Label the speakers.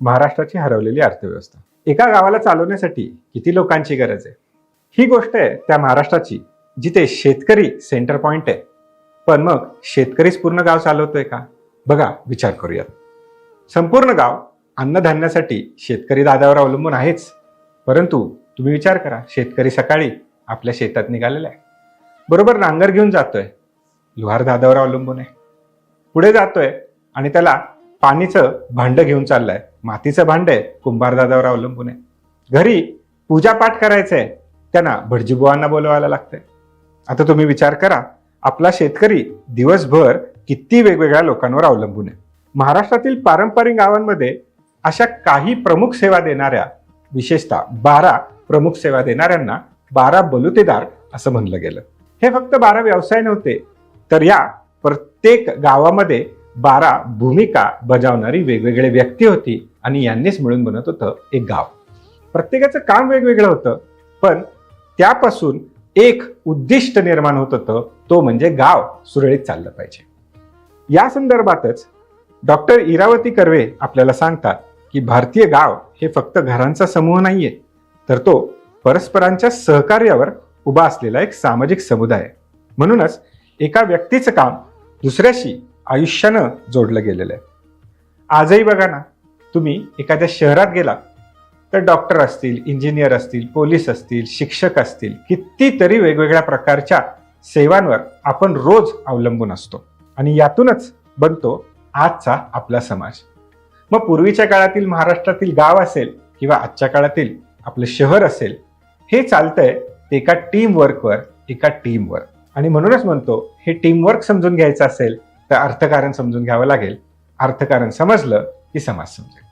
Speaker 1: महाराष्ट्राची हरवलेली अर्थव्यवस्था. एका गावाला चालवण्यासाठी किती लोकांची गरज आहे? ही गोष्ट आहे त्या महाराष्ट्राची जिथे शेतकरी सेंटर पॉइंट आहे. पण मग शेतकरीच पूर्ण गाव चालवतोय का? बघा, विचार करूयात. संपूर्ण गाव अन्नधान्यासाठी शेतकरी दादावर अवलंबून आहेच. परंतु तुम्ही विचार करा, शेतकरी सकाळी आपल्या शेतात निघालेला आहे, बरोबर नांगर घेऊन जातोय, लोहार दादावर अवलंबून आहे. पुढे जातोय आणि त्याला पाणीचं भांड घेऊन चाललंय, मातीचं भांड आहे, कुंभार दादावर अवलंबून आहे. घरी पूजापाठ करायचंय, त्यांना भटजीबुवांना बोलवायला लागतंय. आता तुम्ही विचार करा, आपला शेतकरी दिवसभर किती वेगवेगळ्या लोकांवर अवलंबून आहे. महाराष्ट्रातील पारंपरिक गावांमध्ये अशा काही प्रमुख सेवा देणाऱ्या, विशेषतः 12 प्रमुख सेवा देणाऱ्यांना 12 बलुतेदार असं म्हणलं गेलं. हे फक्त 12 व्यवसाय नव्हते, तर या प्रत्येक गावामध्ये 12 भूमिका बजावणारी वेगवेगळी व्यक्ती होती आणि यांनीच मिळून बनत होतं एक गाव. प्रत्येकाचं काम वेगवेगळं होतं, पण त्यापासून एक उद्दिष्ट निर्माण होत होतं, तो म्हणजे गाव सुरळीत चाललं पाहिजे. या संदर्भातच डॉक्टर इरावती कर्वे आपल्याला सांगतात की भारतीय गाव हे फक्त घरांचा समूह नाहीये, तर तो परस्परांच्या सहकार्यावर उभा असलेला एक सामाजिक समुदाय आहे. म्हणूनच एका व्यक्तीचं काम दुसऱ्याशी आयुष्यानं जोडलं गेलेलं आहे. आजही बघा ना, तुम्ही एखाद्या शहरात गेला तर डॉक्टर असतील, इंजिनियर असतील, पोलीस असतील, शिक्षक असतील, कितीतरी वेगवेगळ्या प्रकारच्या सेवांवर आपण रोज अवलंबून असतो आणि यातूनच बनतो आजचा आपला समाज. मग पूर्वीच्या काळातील महाराष्ट्रातील गाव असेल किंवा आजच्या काळातील आपलं शहर असेल, हे चालतंय एका टीमवर्कवर, एका टीमवर. आणि म्हणूनच म्हणतो, हे टीमवर्क समजून घ्यायचं असेल तर अर्थकारण समजून घ्यावं लागेल. अर्थकारण समजलं की समाज समजेल.